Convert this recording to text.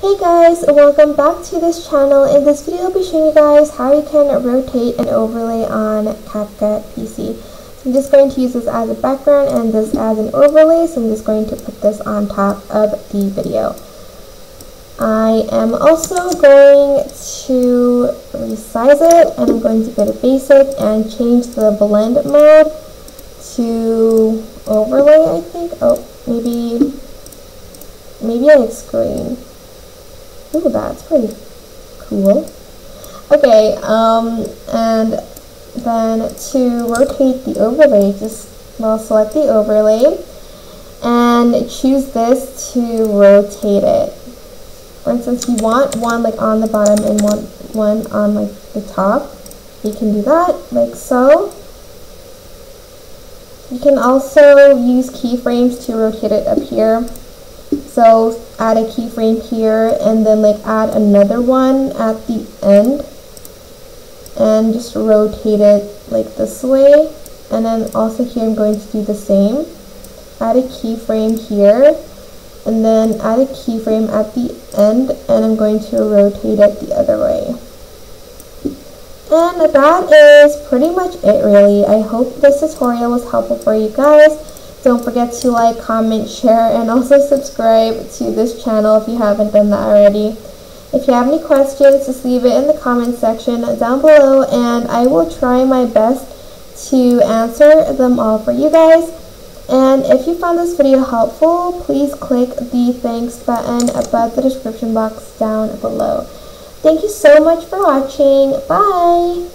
Hey guys, welcome back to this channel. In this video I'll be showing you guys how you can rotate an overlay on CapCut PC. So I'm just going to use this as a background and this as an overlay, so I'm just going to put this on top of the video. I am also going to resize it, and I'm going to go to basic and change the blend mode to overlay, I think. Oh, maybe I like screen. Ooh, that's pretty cool. Okay, and then to rotate the overlay, select the overlay and choose this to rotate it. For instance, you want one like on the bottom and one on like the top. You can do that like so. You can also use keyframes to rotate it up here. So add a keyframe here and then like add another one at the end and just rotate it like this way. And then also here I'm going to do the same. Add a keyframe here and then add a keyframe at the end, and I'm going to rotate it the other way. And that is pretty much it really. I hope this tutorial was helpful for you guys. Don't forget to like, comment, share, and also subscribe to this channel if you haven't done that already. If you have any questions, just leave it in the comment section down below, and I will try my best to answer them all for you guys. And if you found this video helpful, please click the thanks button above the description box down below. Thank you so much for watching. Bye!